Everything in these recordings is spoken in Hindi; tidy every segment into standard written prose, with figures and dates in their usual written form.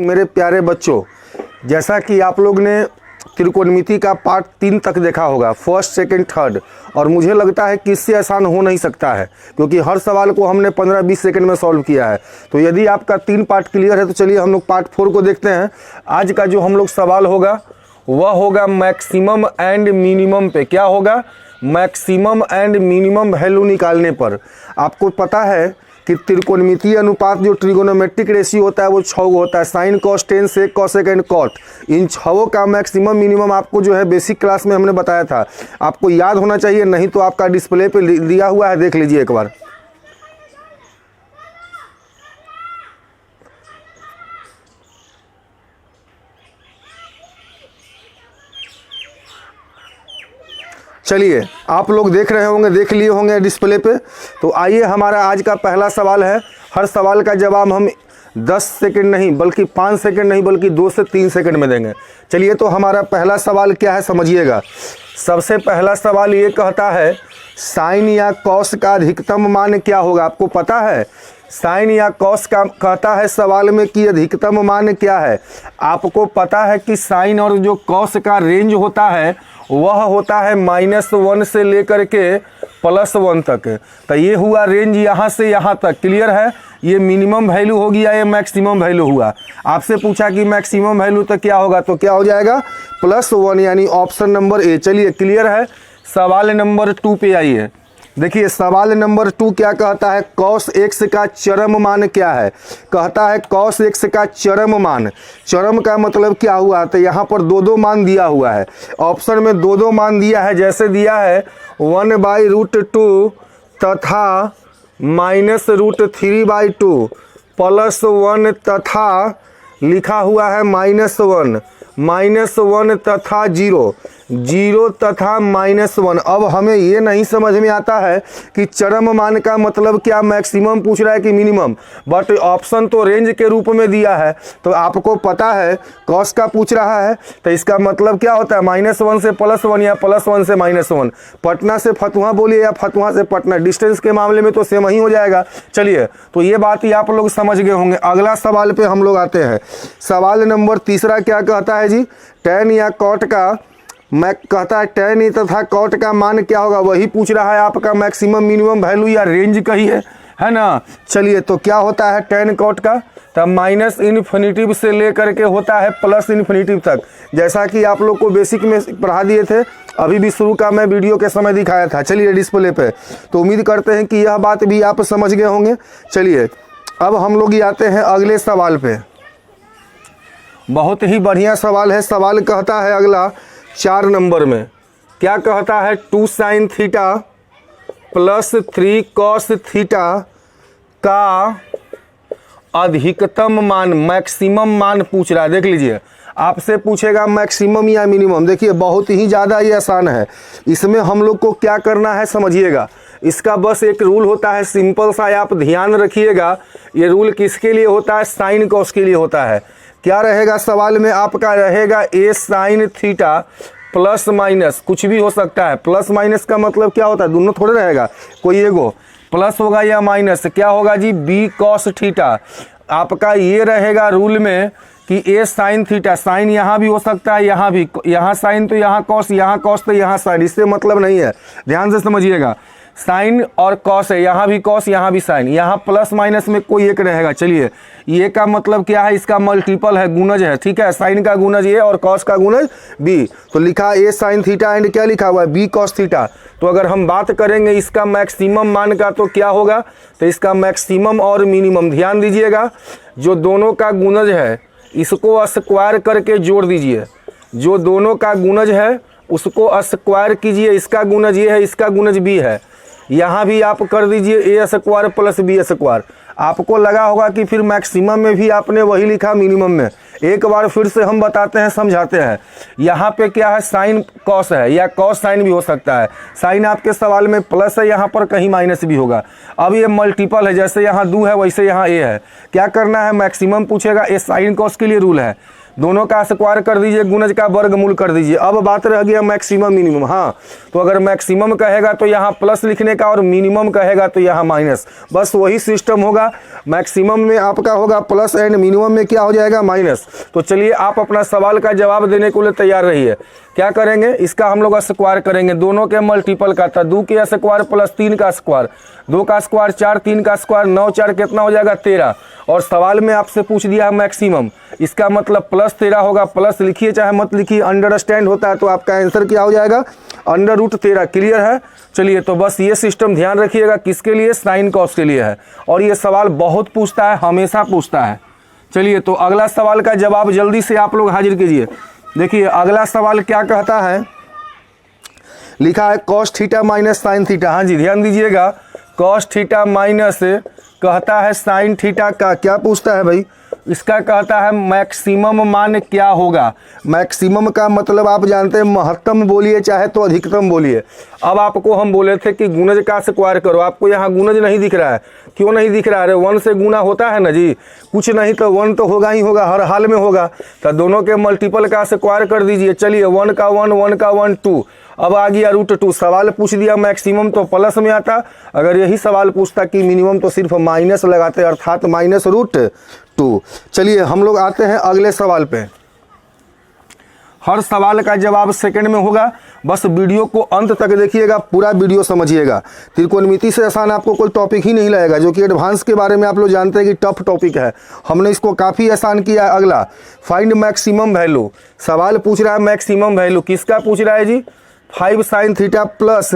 मेरे प्यारे बच्चों, जैसा कि आप लोग ने त्रिकोणमिति का पार्ट 3 तक देखा होगा, फर्स्ट सेकंड थर्ड, और मुझे लगता है कि इससे आसान हो नहीं सकता है क्योंकि हर सवाल को हमने 15-20 सेकंड में सॉल्व किया है। तो यदि आपका 3 पार्ट क्लियर है तो चलिए हम लोग पार्ट 4 को देखते हैं। आज का जो हम लोग सवाल होगा वह होगा मैक्सिमम एंड मिनिमम पे। क्या होगा? मैक्सिमम एंड मिनिमम वैल्यू निकालने पर। आपको पता है कि त्रिकोणमितीय अनुपात जो ट्रिगोनोमेट्रिक रेशियो होता है वो 6 होता है, sine cos tan sec cosec and cot. इन 6 का मैक्सिमम मिनिमम आपको जो है बेसिक क्लास में हमने बताया था, आपको याद होना चाहिए, नहीं तो आपका डिस्प्ले पे दिया हुआ है, देख लीजिए एक बार। चलिए आप लोग देख रहे होंगे, देख लिए होंगे डिस्प्ले पे। तो आइए, हमारा आज का पहला सवाल है। हर सवाल का जवाब हम 10 सेकंड नहीं बल्कि 5 सेकंड नहीं बल्कि 2 से 3 सेकंड में देंगे। चलिए, तो हमारा पहला सवाल क्या है समझिएगा। सबसे पहला सवाल ये कहता है साइन या कॉस का अधिकतम मान क्या होगा। आपको पता है साइन या कॉस का कहता है सवाल में कि अधिकतम मान क्या है। आपको पता है कि साइन और जो कॉस का रेंज होता है वह होता है -1 से लेकर के +1 तक। तो ये हुआ रेंज यहाँ से यहाँ तक, क्लियर है। ये मिनिमम वैल्यू होगी या ये मैक्सिमम वैल्यू हुआ। आपसे पूछा कि मैक्सिमम वैल्यू तो क्या होगा, तो क्या हो जाएगा +1, यानी ऑप्शन नंबर ए। चलिए, क्लियर है। सवाल नंबर 2 पे आइए। देखिए सवाल नंबर 2 क्या कहता है, कॉस x का चरम मान क्या है। कहता है कॉस x का चरम मान। चरम का मतलब क्या हुआ, तो यहाँ पर 2 मान दिया हुआ है। ऑप्शन में 2 मान दिया है, जैसे दिया है 1/√2 तथा -√3/2 +1 तथा लिखा हुआ है -1 तथा 0 तथा -1। अब हमें ये नहीं समझ में आता है कि चरम मान का मतलब क्या, मैक्सिमम पूछ रहा है कि मिनिमम, बट ऑप्शन तो रेंज के रूप में दिया है। तो आपको पता है कॉस का पूछ रहा है, तो इसका मतलब क्या होता है -1 से +1 या +1 से -1। पटना से फतुहा बोलिए या फतुहा से पटना, डिस्टेंस के मामले में तो सेम ही हो जाएगा। चलिए, तो ये बात ही आप लोग समझ गए होंगे। अगला सवाल पे हम लोग आते हैं। सवाल नंबर 3 क्या कहता है जी, टैन या कॉट का कहता है टैन तथा कॉट का मान क्या होगा। वही पूछ रहा है आपका मैक्सिमम मिनिमम वैल्यू या रेंज का ही है ना। चलिए, तो क्या होता है टैन कॉट का, तब -∞ से लेकर के होता है +∞ तक, जैसा कि आप लोग को बेसिक में पढ़ा दिए थे। अभी भी शुरू का मैं वीडियो के समय दिखाया था। चलिए डिस्प्ले पे, तो उम्मीद करते हैं कि यह बात भी आप समझ गए होंगे। चलिए, अब हम लोग आते हैं अगले सवाल पे। बहुत ही बढ़िया सवाल है। सवाल कहता है अगला 4 नंबर में, क्या कहता है 2 sin थीटा +3 cos थीटा का अधिकतम मान, मैक्सिमम मान पूछ रहा है। देख लीजिए, आपसे पूछेगा मैक्सिमम या मिनिमम। देखिए बहुत ही ज़्यादा ये आसान है। इसमें हम लोग को क्या करना है समझिएगा। इसका बस एक रूल होता है, सिंपल सा, आप ध्यान रखिएगा। ये रूल किसके लिए होता है, साइन कॉस के लिए होता है। क्या रहेगा सवाल में आपका, रहेगा a sin theta plus minus, कुछ भी हो सकता है। प्लस माइनस का मतलब क्या होता है, दोनों थोड़े रहेगा, कोई एगो प्लस होगा या माइनस। क्या होगा जी, b cos थीटा। आपका ये रहेगा रूल में कि a sin थीटा, साइन यहाँ भी हो सकता है, यहाँ भी, यहाँ साइन तो यहाँ कॉस, यहाँ कॉस तो यहाँ साइन, इससे मतलब नहीं है, ध्यान से समझिएगा। साइन और कॉस है, यहाँ भी कॉस यहाँ भी साइन, यहाँ प्लस माइनस में कोई एक रहेगा। चलिए, ये का मतलब क्या है, इसका मल्टीपल है, गुणज है, ठीक है। साइन का गुणज ए और कॉस का गुणज बी, तो लिखा a sin थीटा एंड क्या लिखा हुआ है, b cos थीटा। तो अगर हम बात करेंगे इसका मैक्सिमम मान का तो क्या होगा, तो इसका मैक्सिमम और मिनिमम, ध्यान दीजिएगा, जो दोनों का गुणज है इसको स्क्वायर करके जोड़ दीजिए। जो दोनों का गुणज है उसको स्क्वायर कीजिए। इसका गुणज ये है, इसका गुणज बी है, यहाँ भी आप कर दीजिए a² + b²। आपको लगा होगा कि फिर मैक्सिमम में भी आपने वही लिखा मिनिमम में। एक बार फिर से हम बताते हैं, समझाते हैं। यहाँ पे क्या है, साइन कॉस है या कॉस साइन भी हो सकता है। साइन आपके सवाल में प्लस है, यहाँ पर कहीं माइनस भी होगा। अब ये मल्टीपल है, जैसे यहाँ 2 है वैसे यहाँ a है। क्या करना है, मैक्सिमम पूछेगा, ए साइन कॉस के लिए रूल है, दोनों का स्क्वायर कर दीजिए, गुणज का वर्गमूल कर दीजिए। अब बात रह गया मैक्सिमम मिनिमम। हाँ, तो अगर मैक्सिमम कहेगा तो यहाँ प्लस लिखने का और मिनिमम कहेगा तो यहाँ माइनस, बस वही सिस्टम होगा। मैक्सिमम में आपका होगा प्लस एंड मिनिमम में क्या हो जाएगा माइनस। तो चलिए आप अपना सवाल का जवाब देने को लिए तैयार रहिए। क्या करेंगे, इसका हम लोग स्क्वायर करेंगे, दोनों के मल्टीपल का था 2 के स्क्वायर प्लस 3 का स्क्वायर, 2 का स्क्वायर 4, 3 का स्क्वायर 9, 4 कितना हो जाएगा 13। और सवाल में आपसे पूछ दिया है मैक्सिमम, इसका मतलब प्लस 13 होगा। प्लस लिखिए चाहे मत लिखिए, अंडरस्टैंड होता है तो आपका आंसर क्या हो जाएगा √13। क्लियर है। चलिए तो बस ये सिस्टम ध्यान रखिएगा, किसके लिए, साइन कॉस के लिए है। और ये सवाल बहुत पूछता है, हमेशा पूछता है। चलिए तो अगला सवाल का जवाब जल्दी से आप लोग हाजिर कीजिए। देखिए अगला सवाल क्या कहता है, लिखा है cos theta minus sine theta. हाँ जी ध्यान दीजिएगा, कॉस थीटा माइनस कहता है साइन थीटा का क्या पूछता है भाई, इसका कहता है मैक्सिमम मान क्या होगा। मैक्सिमम का मतलब आप जानते हैं, महत्तम बोलिए चाहे तो अधिकतम बोलिए। अब आपको हम बोले थे कि गुणज का स्क्वायर करो, आपको यहाँ गुणज नहीं दिख रहा है, क्यों नहीं दिख रहा है, 1 से गुना होता है ना जी, कुछ नहीं तो 1 तो होगा ही होगा, हर हाल में होगा। तो दोनों के मल्टीपल का स्क्वायर कर दीजिए। चलिए 1 का 1, 1 का 1 2, अब आ गया √2। सवाल पूछ दिया मैक्सिमम तो प्लस में आता, अगर यही सवाल पूछता कि मिनिमम तो सिर्फ माइनस लगाते, अर्थात माइनस √2। चलिए हम लोग आते हैं अगले सवाल पे। हर सवाल का जवाब सेकंड में होगा, बस वीडियो को अंत तक देखिएगा, पूरा वीडियो समझिएगा। त्रिकोणमिति से आसान आपको कोई टॉपिक ही नहीं लगेगा, जो कि एडवांस के बारे में आप लोग जानते हैं कि टफ टॉपिक है। हमने इसको काफ़ी आसान किया है। अगला फाइंड मैक्सिमम वैल्यू, सवाल पूछ रहा है मैक्सिमम वैल्यू, किसका पूछ रहा है जी, 5 sine theta plus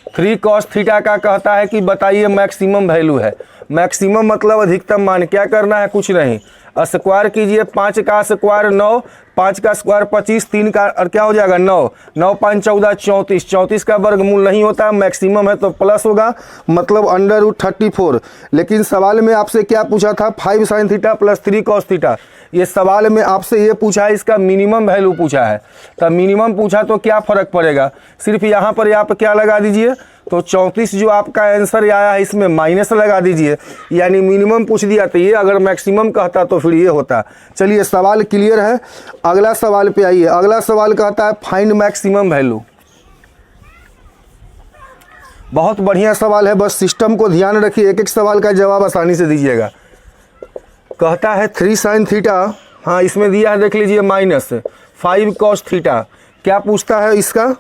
3 cos theta का कहता है कि बताइए मैक्सिमम वैल्यू है। मैक्सिमम मतलब अधिकतम मान। क्या करना है, कुछ नहीं, स्क्वायर कीजिए, 5 का स्क्वायर 9, 5 का स्क्वायर 25, 3 का और क्या हो जाएगा 9, 9 5 14 34, 34 का वर्गमूल नहीं होता, मैक्सिमम है तो प्लस होगा, मतलब √34। लेकिन सवाल में आपसे क्या पूछा था, 5 sine theta plus 3 cos theta. ये सवाल में आपसे ये पूछा है, इसका मिनिमम वैल्यू पूछा है। तो मिनिमम पूछा तो क्या फ़र्क पड़ेगा, सिर्फ यहाँ पर आप क्या लगा दीजिए, तो 34 जो आपका आंसर आया है इसमें माइनस लगा दीजिए, यानी मिनिमम पूछ दिया तो ये, अगर मैक्सिमम कहता तो फिर ये होता। चलिए सवाल क्लियर है। अगला सवाल पे आइए। अगला सवाल कहता है फाइंड मैक्सिमम वैल्यू। बहुत बढ़िया सवाल है, बस सिस्टम को ध्यान रखिए, एक एक सवाल का जवाब आसानी से दीजिएगा। कहता है 3 साइन थीटा, हाँ इसमें दिया है देख लीजिए माइनस 5 कॉस थीटा। क्या पूछता है, इसका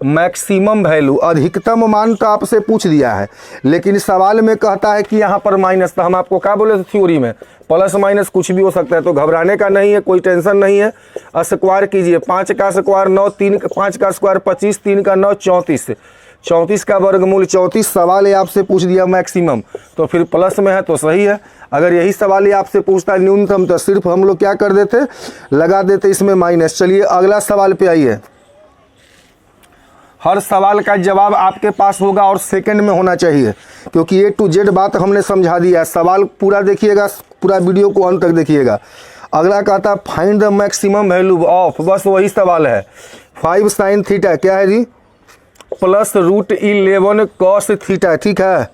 मैक्सिमम वैल्यू, अधिकतम मान तो आपसे पूछ दिया है, लेकिन सवाल में कहता है कि यहाँ पर माइनस। तो हम आपको क्या बोले थे थ्योरी में, प्लस माइनस कुछ भी हो सकता है, तो घबराने का नहीं है, कोई टेंशन नहीं है। स्क्वायर कीजिए, 5 का स्क्वायर 9, 5 का स्क्वायर 25, 3 का 9 34, 34 का वर्गमूल 34। सवाल ये आपसे पूछ दिया मैक्सिमम, तो फिर प्लस में है तो सही है। अगर यही सवाल ये आपसे पूछता है न्यूनतम, तो सिर्फ हम लोग क्या कर देते, लगा देते इसमें माइनस। चलिए अगला सवाल पे आइए। हर सवाल का जवाब आपके पास होगा और सेकंड में होना चाहिए, क्योंकि A to Z बात हमने समझा दिया है। सवाल पूरा देखिएगा, पूरा वीडियो को अंत तक देखिएगा। अगला कहता है find the maximum value of, बस वही सवाल है, 5 साइन थीटा क्या है जी, प्लस √11 कॉस थीटा। ठीक है,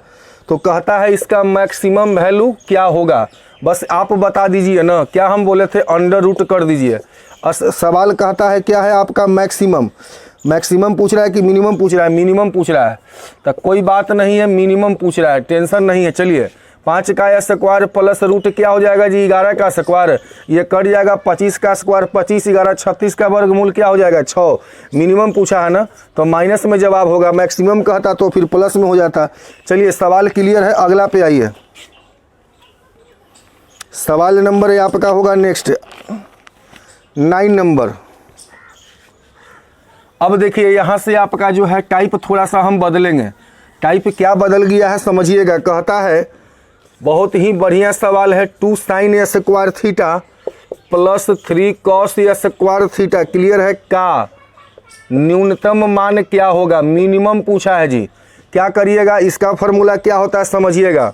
तो कहता है इसका मैक्सिमम वैल्यू क्या होगा, बस आप बता दीजिए ना। क्या हम बोले थे, √√ कर दीजिए। सवाल कहता है क्या है आपका मैक्सिमम, मैक्सिमम पूछ रहा है कि मिनिमम पूछ रहा है, मिनिमम पूछ रहा है, तो कोई बात नहीं है, मिनिमम पूछ रहा है, टेंशन नहीं है। चलिए 5 का स्क्वायर प्लस रूट क्या हो जाएगा जी, 11 का स्क्वायर, ये कट जाएगा, 25 का स्क्वायर 25, 11 36 का वर्गमूल क्या हो जाएगा 6। मिनिमम पूछा है ना, तो माइनस में जवाब होगा, मैक्सिमम कहता तो फिर प्लस में हो जाता। चलिए सवाल क्लियर है, अगला पे आइए। सवाल नंबर आपका होगा नेक्स्ट 9 नंबर। अब देखिए यहाँ से आपका जो है टाइप थोड़ा सा हम बदलेंगे। टाइप क्या बदल गया है समझिएगा। कहता है, बहुत ही बढ़िया सवाल है, 2 sign square theta plus 3 cos square theta. Clear है, का न्यूनतम मान क्या होगा, मिनिमम पूछा है जी। क्या करिएगा, इसका फॉर्मूला क्या होता है समझिएगा,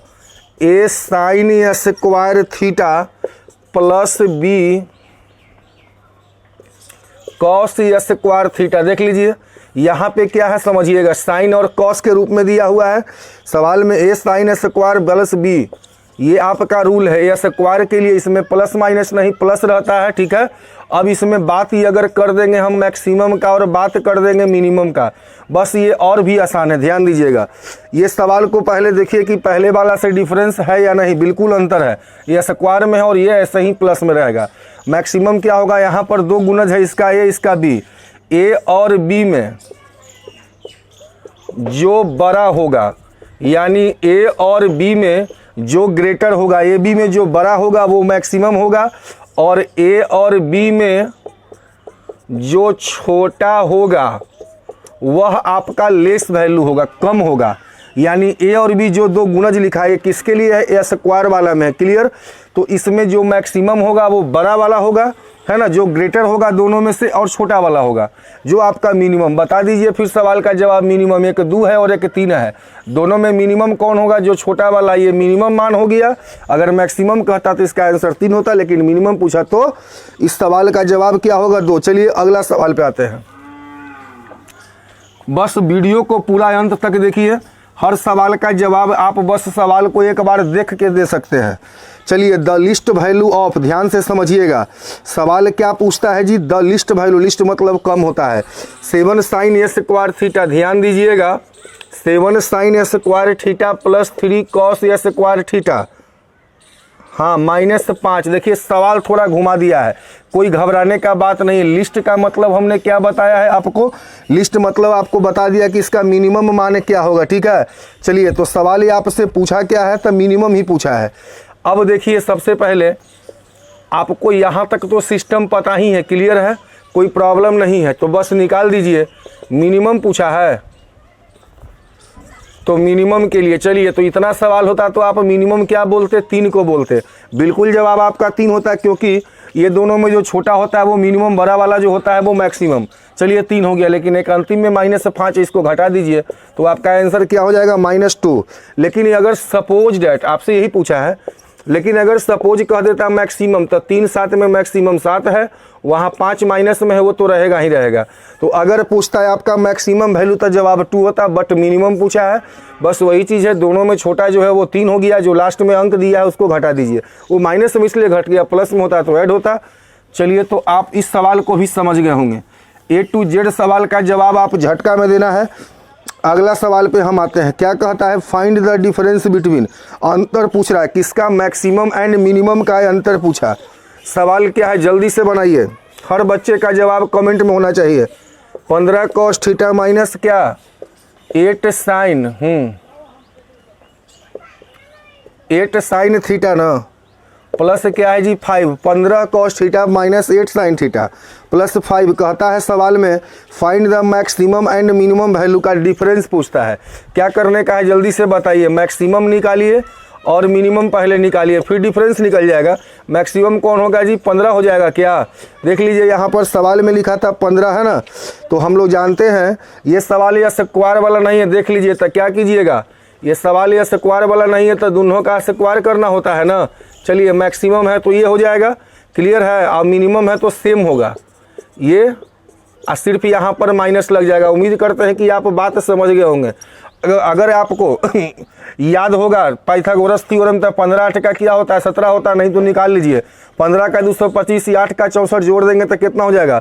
a sign square theta plus b cos square theta. देख लीजिए यहाँ पे क्या है समझिएगा, साइन और कॉस के रूप में दिया हुआ है। सवाल में a sine square plus b, ये आपका रूल है ए स्क्वायर के लिए, इसमें प्लस माइनस नहीं प्लस रहता है, ठीक है। अब इसमें बात ही अगर कर देंगे हम मैक्सिमम का और बात कर देंगे मिनिमम का, बस ये और भी आसान है। ध्यान दीजिएगा, ये सवाल को पहले देखिए कि पहले वाला से डिफरेंस है या नहीं, बिल्कुल अंतर है। ये स्क्वायर में है और ये ऐसे ही प्लस में रहेगा। मैक्सिमम क्या होगा, यहाँ पर दो गुणज है, इसका ए इसका बी, ए और बी में जो बड़ा होगा, यानी ए और बी में जो ग्रेटर होगा, ए बी में जो बड़ा होगा वो मैक्सिमम होगा, और ए और बी में जो छोटा होगा वह आपका लेस वैल्यू होगा, कम होगा। यानी ए और बी जो दो गुणज लिखा है किसके लिए है, ए स्क्वायर वाला में है, क्लियर। तो इसमें जो मैक्सिमम होगा वो बड़ा वाला होगा, है ना, जो ग्रेटर होगा दोनों में से, और छोटा वाला होगा जो आपका मिनिमम। बता दीजिए फिर सवाल का जवाब। मिनिमम एक 2 है और एक 3 है, दोनों में मिनिमम कौन होगा, जो छोटा वाला, ये मिनिमम मान हो गया। अगर मैक्सिमम कहता तो इसका आंसर 3 होता, लेकिन मिनिमम पूछा तो इस सवाल का जवाब क्या होगा, 2। चलिए अगला सवाल पे आते हैं। बस वीडियो को पूरा अंत तक देखिए, हर सवाल का जवाब आप बस सवाल को एक बार देख के दे सकते हैं। चलिए, द लिस्ट वैल्यू ऑफ, ध्यान से समझिएगा सवाल क्या पूछता है जी, द लिस्ट वैल्यू, लिस्ट मतलब कम होता है, 7 sin ए स्क्वायर थीटा। ध्यान दीजिएगा, 7 sin ए स्क्वायर थीटा प्लस 3 cos ए स्क्वायर थीटा, हाँ -5। देखिए सवाल थोड़ा घुमा दिया है, कोई घबराने का बात नहीं। लिस्ट का मतलब हमने क्या बताया है आपको, लिस्ट मतलब आपको बता दिया कि इसका मिनिमम मान क्या होगा, ठीक है। चलिए, तो सवाल ये आपसे पूछा क्या है, तो मिनिमम ही पूछा है। अब देखिए, सबसे पहले आपको यहाँ तक तो सिस्टम पता ही है, क्लियर है, कोई प्रॉब्लम नहीं है, तो बस निकाल दीजिए। मिनिमम पूछा है तो मिनिमम के लिए, चलिए, तो इतना सवाल होता तो आप मिनिमम क्या बोलते, 3 को बोलते। बिल्कुल जवाब आपका 3 होता है, क्योंकि ये दोनों में जो छोटा होता है वो मिनिमम, बड़ा वाला जो होता है वो मैक्सिमम। चलिए 3 हो गया, लेकिन एक अंतिम में -5, इसको घटा दीजिए तो आपका आंसर क्या हो जाएगा, -2। लेकिन अगर सपोज डैट, आपसे यही पूछा है, लेकिन अगर सपोज कह देता मैक्सिमम, तो 3 7 में मैक्सिमम 7 है, वहाँ 5 माइनस में है, वो तो रहेगा ही रहेगा। तो अगर पूछता है आपका मैक्सिमम वैल्यू तो जवाब 2 होता, बट मिनिमम पूछा है, बस वही चीज़ है, दोनों में छोटा जो है वो 3 हो गया, जो लास्ट में अंक दिया है उसको घटा दीजिए। वो माइनस में इसलिए घट गया, प्लस में होता तो ऐड होता। चलिए, तो आप इस सवाल को भी समझ गए होंगे। A to Z सवाल का जवाब आप झटका में देना है। अगला सवाल पे हम आते हैं, क्या कहता है, फाइंड द डिफरेंस बिटवीन, अंतर पूछ रहा है, किसका, मैक्सिमम एंड मिनिमम का अंतर पूछा। सवाल क्या है, जल्दी से बनाइए, हर बच्चे का जवाब कमेंट में होना चाहिए। 15 cos थीटा माइनस क्या, 8 sin 8 sin थीटा ना, प्लस क्या है जी 5, 15 cos theta minus 8 sin theta plus 5। कहता है सवाल में find the maximum and minimum value का डिफरेंस पूछता है। क्या करने का है जल्दी से बताइए, मैक्सिमम निकालिए और मिनिमम पहले निकालिए, फिर डिफरेंस निकल जाएगा। मैक्सिमम कौन होगा जी, 15 हो जाएगा क्या। देख लीजिए, यहाँ पर सवाल में लिखा था 15 है ना, तो हम लोग जानते हैं ये सवाल या स्क्वायर वाला नहीं है। देख लीजिए, तो क्या कीजिएगा, ये सवाल या स्क्वायर वाला नहीं है तो दोनों का स्क्वायर करना होता है ना। चलिए, मैक्सिमम है तो ये हो जाएगा, क्लियर है, और मिनिमम है तो सेम होगा ये, सिर्फ यहाँ पर माइनस लग जाएगा। उम्मीद करते हैं कि आप बात समझ गए होंगे। अगर आपको याद होगा पाइथागोरस थ्योरम, तो 15 8 का क्या होता है, 17 होता है, नहीं तो निकाल लीजिए। 15 का 225, 8 का 64 जोड़ देंगे तो कितना हो जाएगा,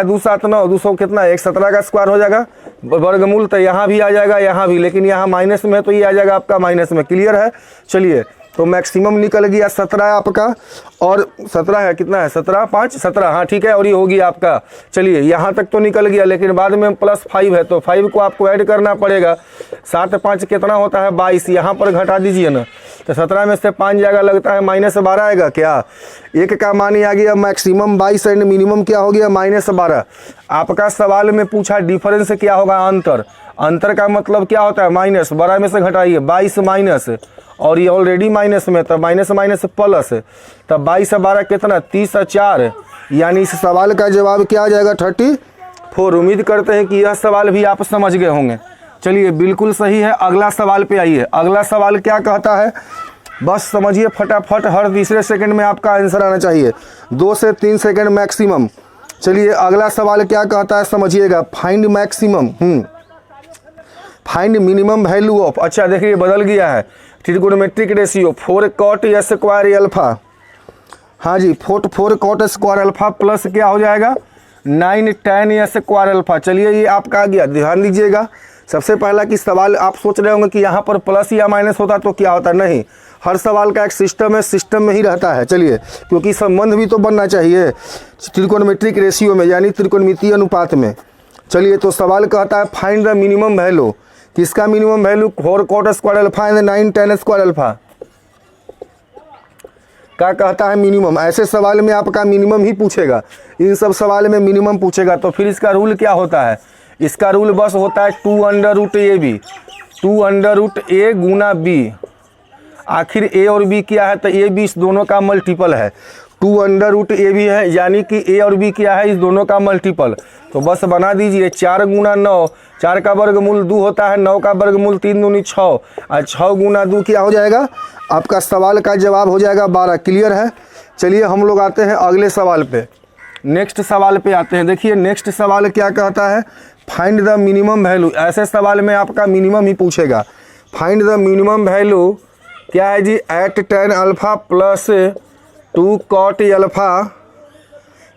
2 7 9, 200 कितना, 117 का स्क्वायर हो जाएगा, वर्गमूल। तो यहाँ भी आ जाएगा, यहाँ भी, लेकिन यहाँ माइनस में है तो ये आ जाएगा आपका माइनस में, क्लियर है। चलिए, तो मैक्सिमम निकल गया 17 है आपका, और 17 है, कितना है, 17 5 17, हाँ ठीक है, और ये होगी आपका। चलिए, यहाँ तक तो निकल गया, लेकिन बाद में +5 है तो 5 को आपको ऐड करना पड़ेगा। 7 5 कितना होता है, 22, यहाँ पर घटा दीजिए ना, तो 17 में से 5 जाएगा, लगता है -12 आएगा क्या। एक का मान ही आ गया मैक्सिमम 22 एंड मिनिमम क्या हो गया, -12। आपका सवाल में पूछा डिफरेंस क्या होगा, अंतर। अंतर का मतलब क्या होता है, माइनस, 12 में से घटाइए, 22 माइनस, और ये ऑलरेडी माइनस में, तब माइनस माइनस प्लस, तब 22 12 कितना, 30 और 4, यानी इस सवाल का जवाब क्या आ जाएगा, 34। उम्मीद करते हैं कि यह सवाल भी आप समझ गए होंगे। चलिए, बिल्कुल सही है। अगला सवाल पे आइए। अगला सवाल क्या कहता है, बस समझिए फटाफट, हर तीसरे सेकंड में आपका आंसर आना चाहिए, 2 से 3 सेकंड मैक्सिमम। चलिए, अगला सवाल क्या कहता है समझिएगा, find maximum find minimum value of. अच्छा देखिए, बदल गया है, trigonometric ratio 4 cot square alpha, हाँ जी 4 cot स्क्वायर अल्फा प्लस क्या हो जाएगा 9 tan स्क्वायर अल्फा। चलिए ये आपका आ गया, ध्यान दीजिएगा। सबसे पहला कि सवाल आप सोच रहे होंगे कि यहाँ पर प्लस या माइनस होता तो क्या होता, नहीं, हर सवाल का एक सिस्टम है, सिस्टम में ही रहता है। चलिए, क्योंकि संबंध भी तो बनना चाहिए त्रिकोणमितिक रेशियो में, यानी त्रिकोणमितीय अनुपात में। चलिए, तो सवाल कहता है फाइंड द मिनिमम वैल्यू, किसका minimum value 4 cot square alpha and 9 tan square alpha का कहता है मिनिमम। ऐसे सवाल में आपका मिनिमम ही पूछेगा, इन सब सवाल में मिनिमम पूछेगा। तो फिर इसका रूल क्या होता है, इसका रूल बस होता है 2√ab, 2√a गुना b। आखिर a और b क्या है, तो a b इस दोनों का मल्टीपल है, 2√a भी है, यानी कि a और b क्या है, इस दोनों का मल्टीपल। तो बस बना दीजिए 4 गुना 9, 4 का वर्गमूल 2 होता है, 9 का वर्गमूल 3 दूनी 6, और 6 गुना 2 क्या हो जाएगा, आपका सवाल का जवाब हो जाएगा 12। क्लियर है। चलिए हम लोग आते हैं अगले सवाल पे, नेक्स्ट सवाल पे आते हैं। देखिए नेक्स्ट सवाल क्या कहता है, फाइंड द मिनिमम वैल्यू। ऐसे सवाल में आपका मिनिमम ही पूछेगा। फाइंड द मिनिमम वैल्यू क्या है जी, eight tan alpha plus 2 cot alpha.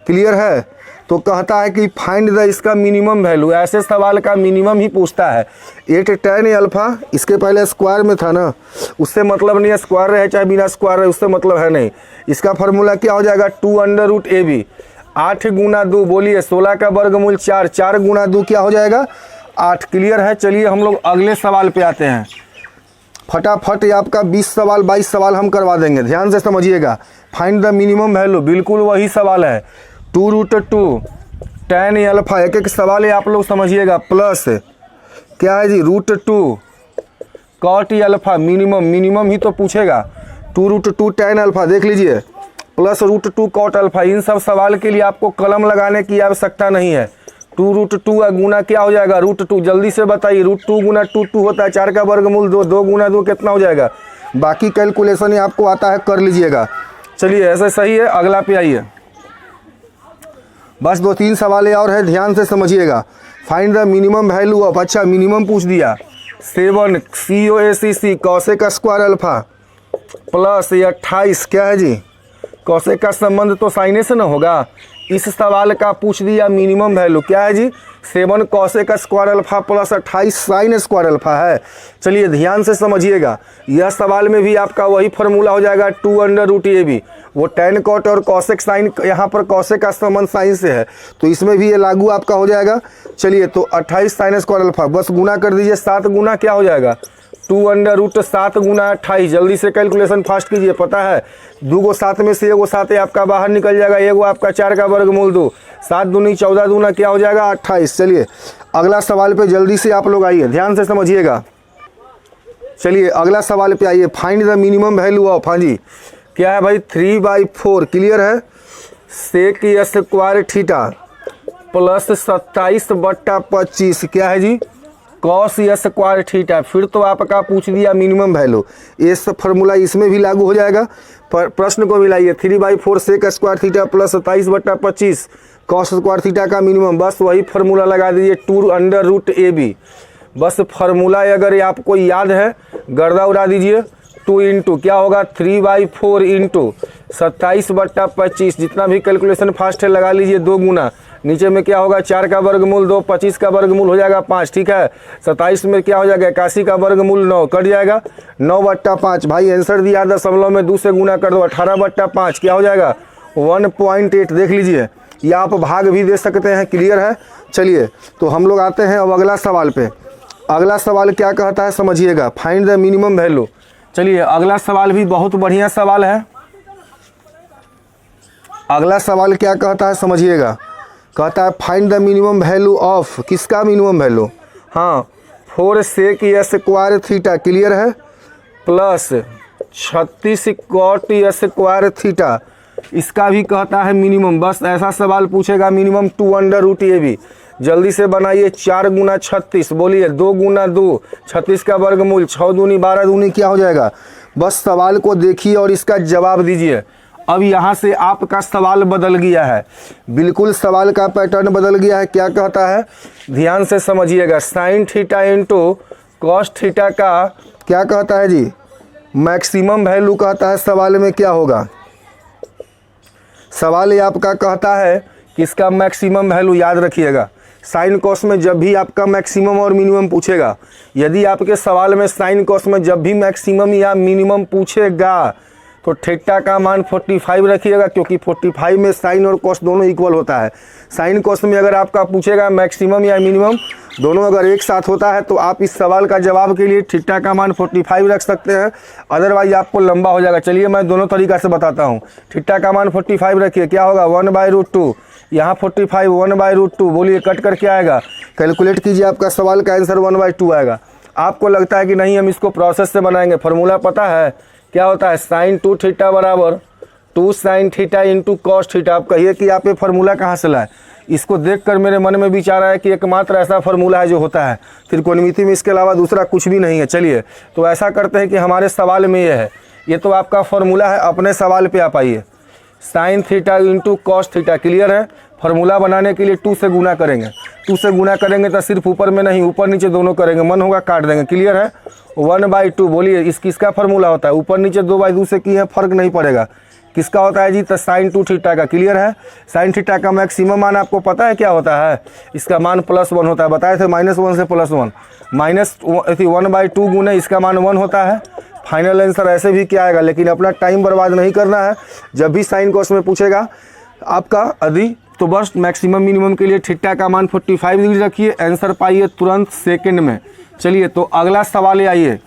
Clear है। तो कहता है कि फाइंड द इसका मिनिमम वैल्यू, ऐसे सवाल का मिनिमम ही पूछता है। 8 tan अल्फा, इसके पहले स्क्वायर में था ना, उससे मतलब नहीं है, स्क्वायर रहे चाहे बिना स्क्वायर रहे उससे मतलब है नहीं। इसका फार्मूला क्या हो जाएगा 2√ab, 8 गुना 2 बोलिए 16 का वर्गमूल 4, 4 गुना 2 क्या हो जाएगा 8। क्लियर है। चलिए हम लोग अगले सवाल पे आते हैं। फटाफट ये आपका 20 सवाल 22 सवाल हम करवा देंगे, ध्यान से समझिएगा। फाइंड द मिनिमम वैल्यू, बिल्कुल वही सवाल है, 2√2 tan अल्फा। एक एक सवाल है आप लोग समझिएगा, प्लस क्या है जी √2 cot अल्फा। मिनिमम ही तो पूछेगा, 2√2 tan अल्फा देख लीजिए, प्लस √2 cot अल्फा। इन सब सवाल के लिए आपको कलम लगाने की आवश्यकता नहीं है। 2√2 गुना क्या हो जाएगा √2, जल्दी से बताइए, √2 गुना 2 होता है, 4 का वर्गमूल 2, 2 गुना 2 कितना हो जाएगा। बाकी कैलकुलेशन ही आपको आता है, कर लीजिएगा। चलिए ऐसे सही है, अगला पे आइए। बस 2-3 सवाल और है, ध्यान से समझिएगा। Find the minimum value of, अच्छा मिनिमम पूछ दिया, 7 COSEC cosec square alpha plus 28 क्या है जी, कॉसेक का संबंध तो साइने से ना होगा। इस सवाल का पूछ दिया मिनिमम वैल्यू क्या है जी, 7 cosec square alpha plus 28 sin square alpha है। चलिए ध्यान से समझिएगा, यह सवाल में भी आपका वही फार्मूला हो जाएगा 2√ab। वो tan cot और cosec sin, यहाँ पर cosec का संबंध साइन से है, तो इसमें भी ये लागू आपका हो जाएगा। चलिए तो 28 sin स्क्वायर अल्फा, बस गुना कर दीजिए, 7 गुना क्या हो जाएगा 2√7 गुना 28। जल्दी से कैलकुलेशन फास्ट कीजिए, पता है 2 को 7 में से 1 को 7 आपका बाहर निकल जाएगा, 1 आपका 4 का वर्गमूल 2, 7 दूनी 14 दूना क्या हो जाएगा 28। चलिए अगला सवाल पे जल्दी से आप लोग आइए, ध्यान से समझिएगा। चलिए अगला सवाल पे आइए, find the minimum value of, हाँ जी क्या है भाई 3/4। क्लियर है। सेक स्क्वायर थीटा प्लस 27/25 क्या है जी कॉस स्क्वायर थीटा। फिर तो आपका पूछ दिया मिनिमम वैल्यू, ये सब फार्मूला इसमें भी लागू हो जाएगा। पर प्रश्न को मिलाइए, 3/4 sec square theta plus 27/25 cos square theta का मिनिमम, बस वही फार्मूला लगा दीजिए 2√ab। बस फार्मूला अगर ये आपको याद है गर्दा उड़ा दीजिए, 2 इंटू क्या होगा 3/4 इंटू 27/25, जितना भी कैलकुलेशन फास्ट है लगा लीजिए, 2 गुना नीचे में क्या होगा 4 का वर्गमूल 2, 25 का वर्गमूल हो जाएगा 5। ठीक है, 27 में क्या हो जाएगा 81 का वर्गमूल 9, कट जाएगा 9/5। भाई आंसर दिया दशमलव में 2 से गुना कर दो, 18/5 क्या हो जाएगा 1.8। देख लीजिए, या आप भाग भी दे सकते हैं। क्लियर है। चलिए तो हम लोग आते हैं अब अगला सवाल पे। अगला सवाल क्या कहता है समझिएगा, फाइंड द मिनिमम वैल्यू। चलिए अगला सवाल भी बहुत बढ़िया सवाल है। अगला सवाल क्या कहता है समझिएगा, कहता है find the minimum value of, किसका मिनिमम वैल्यू, हाँ 4 सेक स्क्वायर थीटा। क्लियर है। प्लस 36 cot स्क्वायर थीटा, इसका भी कहता है मिनिमम। बस ऐसा सवाल पूछेगा मिनिमम 2√ab। जल्दी से बनाइए, 4 गुना 36 बोलिए 2 गुना 2, 36 का वर्गमूल 6 दूनी 12 दूनी क्या हो जाएगा। बस सवाल को देखिए और इसका जवाब दीजिए। अब यहाँ से आपका सवाल बदल गया है, बिल्कुल सवाल का पैटर्न बदल गया है। क्या कहता है ध्यान से समझिएगा, sine theta into cos theta का क्या कहता है जी मैक्सिमम वैल्यू कहता है सवाल में क्या होगा, सवाल ये आपका कहता है कि इसका मैक्सिमम वैल्यू याद रखिएगा। साइन कॉस में जब भी आपका मैक्सिमम और मिनिमम पूछेगा, यदि आपके सवाल में साइन कॉस में जब भी मैक्सिमम या मिनिमम पूछेगा तो थीटा का मान 45 रखिएगा, क्योंकि 45 में साइन और कॉस दोनों इक्वल होता है। साइन कॉस में अगर आपका पूछेगा मैक्सिमम या मिनिमम दोनों अगर एक साथ होता है तो आप इस सवाल का जवाब के लिए थीटा का मान 45 रख सकते हैं, अदरवाइज आपको लंबा हो जाएगा। चलिए मैं दोनों तरीका से बताता हूँ। थीटा का मान 45 रखिए, क्या होगा 1/√2, यहाँ 45 1/√2, बोलिए कट कर क्या आएगा, कैलकुलेट कीजिए, आपका सवाल का आंसर 1/2 आएगा। आपको लगता है कि नहीं हम इसको प्रोसेस से बनाएंगे, फार्मूला पता है क्या होता है, साइन 2 थीटा बराबर 2 sine theta into cos theta. आप कहिए कि आप ये फार्मूला कहाँ से लाए, इसको देखकर मेरे मन में विचार आया कि एकमात्र ऐसा फार्मूला है जो होता है त्रिकोणमिति में, इसके अलावा दूसरा कुछ भी नहीं है। चलिए तो ऐसा करते हैं कि हमारे सवाल में ये है, ये तो आपका फार्मूला है, अपने सवाल पे आप आइए। Sine theta into cos theta, clear है। फार्मूला बनाने के लिए 2 से गुना करेंगे, 2 से गुना करेंगे तो सिर्फ ऊपर में नहीं ऊपर नीचे दोनों करेंगे, मन होगा काट देंगे, क्लियर है। 1/2, बोलिए इस किसका फार्मूला होता है, ऊपर नीचे 2/2 से की है फर्क नहीं पड़ेगा, किसका होता है जी, तो साइन 2 थीटा का, क्लियर है। साइन थीटा का मैक्सिमम मान आपको पता है क्या होता है, इसका मान +1 होता है, बताए थे -1 से +1, -1/2 गुने इसका मान 1 होता है। फाइनल आंसर ऐसे भी क्या आएगा, लेकिन अपना टाइम बर्बाद नहीं करना है। जब भी साइन कॉस में पूछेगा आपका यदि तो बस मैक्सिमम मिनिमम के लिए थीटा का मान 45 डिग्री रखिए, आंसर पाइए तुरंत सेकंड में। चलिए तो अगला सवाल आइए,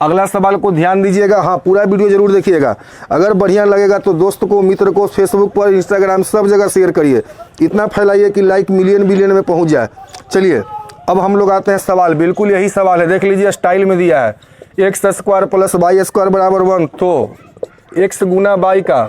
अगला सवाल को ध्यान दीजिएगा, हाँ पूरा वीडियो जरूर देखिएगा। अगर बढ़िया लगेगा तो दोस्त को, मित्र को फेसबुक पर, इंस्टाग्राम सब जगह शेयर करिए, इतना फैलाइए कि लाइक मिलियन बिलियन में पहुंच जाए। चलिए अब हम लोग आते हैं सवाल, बिल्कुल यही सवाल है, देख लीजिए स्टाइल में दिया है, x² + y² बराबर 1, तो x गुना y का,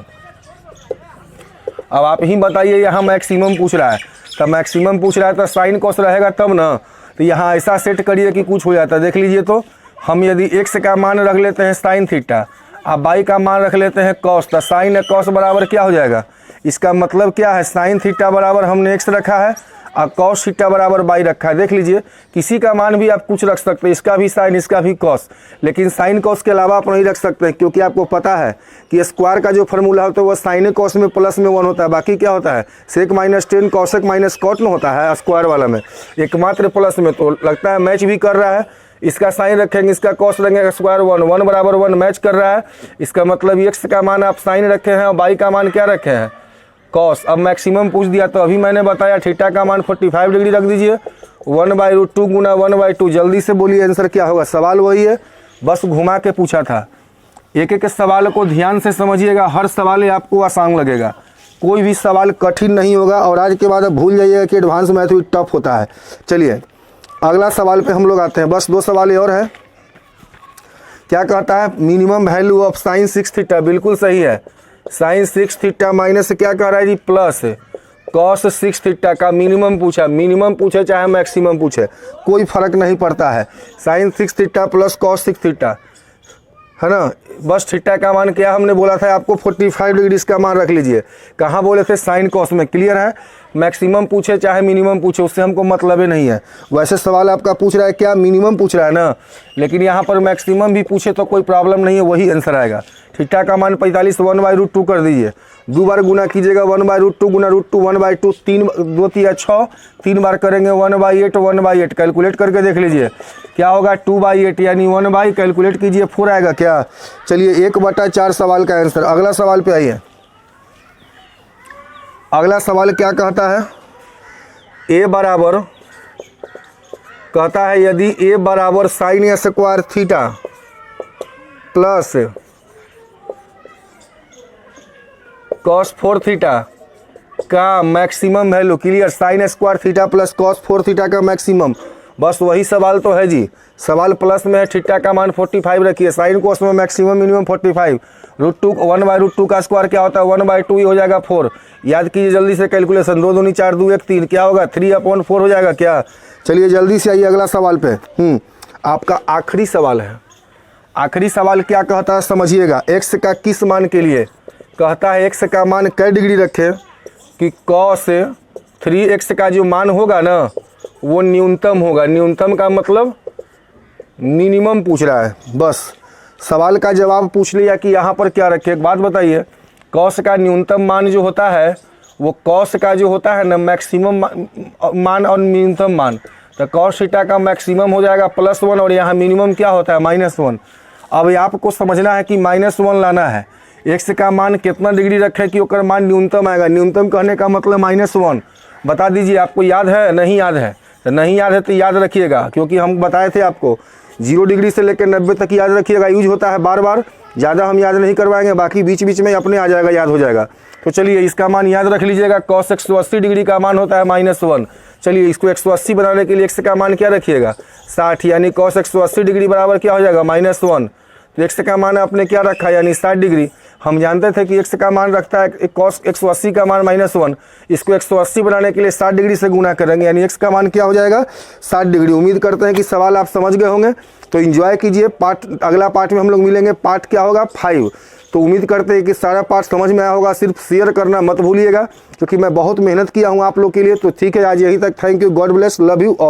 अब आप ही बताइए यहाँ मैक्सिमम पूछ रहा है, तब मैक्सिमम पूछ रहा है तो साइन कॉस रहेगा तब ना, तो यहाँ ऐसा सेट करिए कि कुछ हो जाता है। देख लीजिए तो हम यदि x का मान रख लेते हैं साइन थीटा, अब y का मान रख लेते हैं कॉस, तो साइन कॉस बराबर क्या हो जाएगा, इसका मतलब क्या है, साइन थीटा बराबर हमने x रखा है और कॉस थीटा बराबर y रखा है। देख लीजिए किसी का मान भी आप कुछ रख सकते हैं, इसका भी साइन इसका भी कॉस, लेकिन साइन कॉस के अलावा आप नहीं रख सकते हैं, क्योंकि आपको पता है कि स्क्वायर का जो फार्मूला होता है वो साइन कॉस में प्लस में 1 होता है, बाकी क्या होता है sec minus ten cosec minus cot में होता है स्क्वायर वाला में, एकमात्र प्लस में। तो लगता है मैच भी कर रहा है, इसका साइन रखेंगे इसका कॉस रखेंगे, स्क्वायर 1 बराबर 1 मैच कर रहा है, इसका मतलब x का मान आप साइन रखे हैं और y का मान क्या रखे हैं कॉस। अब मैक्सिमम पूछ दिया तो अभी मैंने बताया थीटा का मान 45 डिग्री रख दीजिए, 1/√2 गुना 1/2, जल्दी से बोलिए आंसर क्या होगा। सवाल वही है, बस घुमा के पूछा था। एक एक सवाल को ध्यान से समझिएगा, हर सवाल आपको आसान लगेगा, कोई भी सवाल कठिन नहीं होगा, और आज के बाद अब भूल जाइएगा कि एडवांस मैथ भी टफ होता है। चलिए अगला सवाल पे हम लोग आते हैं, बस 2 सवाल और है। क्या कहता है, minimum value of sine 6 theta, बिल्कुल सही है, साइन 6 थीटा माइनस क्या कह रहा है जी प्लस कॉस 6 थीटा का मिनिमम पूछा, मिनिमम पूछे चाहे मैक्सिमम पूछे कोई फर्क नहीं पड़ता है, sine 6 theta plus cos 6 theta है ना। बस थीटा का मान क्या हमने बोला था आपको 45 डिग्री का मान रख लीजिए, कहाँ बोले थे साइन कॉस में, क्लियर है। मैक्सिमम पूछे चाहे मिनिमम पूछे उससे हमको मतलब ही नहीं है। वैसे सवाल आपका पूछ रहा है क्या मिनिमम पूछ रहा है ना, लेकिन यहाँ पर मैक्सिमम भी पूछे तो कोई प्रॉब्लम नहीं है, वही आंसर आएगा। थीटा का मान 45 1/√2 कर दीजिए, 2 बार गुना कीजिएगा 1/√2 गुना √2 1/2, 3 2 3 6, 3 बार करेंगे 1/8 1/8, कैलकुलेट करके देख लीजिए क्या होगा 2/8 यानी 1/, कैलकुलेट कीजिए 4 आएगा क्या। चलिए 1/4 सवाल का आंसर। अगला सवाल पे आइए, अगला सवाल क्या कहता है, a बराबर कहता है यदि a बराबर sine square theta plus cos 4 theta का maximum value, clear, sine square theta plus cos 4 theta का मैक्सिमम, बस वही सवाल तो है जी। सवाल प्लस में है, थीटा का मान 45 रखिए, साइन कॉस में मैक्सिमम मिनिमम 45, √2 1/√2 का स्क्वायर क्या होता है 1/2 ही हो जाएगा 4, याद कीजिए जल्दी से कैलकुलेशन, 2 दूनी 4 2 1 3 क्या होगा 3/4 हो जाएगा क्या। चलिए जल्दी से आइए अगला सवाल पे, आपका आखिरी सवाल है। आखिरी सवाल क्या कहता है समझिएगा, x का किस मान के लिए कहता है, x का मान कै डिग्री रखे कि cos 3x का जो मान होगा ना वो न्यूनतम होगा, न्यूनतम का मतलब मिनिमम पूछ रहा है, बस सवाल का जवाब पूछ लिया कि यहाँ पर क्या रखें। एक बात बताइए, कॉस का न्यूनतम मान जो होता है वो कॉस का जो होता है ना मैक्सिमम मान और न्यूनतम मान, तो कॉस थीटा का मैक्सिमम हो जाएगा +1 और यहाँ मिनिमम क्या होता है -1। अब आपको समझना है कि -1 लाना है, एक्स का मान कितना डिग्री रखें कि ओकर मान न्यूनतम आएगा। न्यूनतम कहने का मतलब -1। बता दीजिए, आपको याद है? नहीं याद है तो नहीं याद है तो याद रखिएगा, क्योंकि हम बताए थे आपको 0 डिग्री से लेकर 90 तक याद रखिएगा, यूज होता है बार बार, ज़्यादा हम याद नहीं करवाएंगे, बाकी बीच बीच में अपने आ जाएगा, याद हो जाएगा। तो चलिए इसका मान याद रख लीजिएगा, cos 180 डिग्री का मान होता है -1। चलिए इसको 180 बनाने के लिए x का मान क्या रखिएगा 60, यानी cos 180 डिग्री बराबर क्या हो जाएगा -1। तो x का मान आपने क्या रखा यानी 60 डिग्री। हम जानते थे कि x का मान रखता है cos 180 का मान -1, इसको 180 बनाने के लिए 60 डिग्री से गुना करेंगे, यानी x का मान क्या हो जाएगा 60 डिग्री। उम्मीद करते हैं कि सवाल आप समझ गए होंगे, तो एंजॉय कीजिए। अगला पार्ट में हम लोग मिलेंगे, पार्ट क्या होगा 5। तो उम्मीद करते हैं कि सारा पार्ट समझ में आया होगा। सिर्फ शेयर करना मत भूलिएगा, क्योंकि मैं बहुत मेहनत किया हूँ आप लोग के लिए। तो ठीक है, आज यहीं तक। Thank you, God bless, love you all.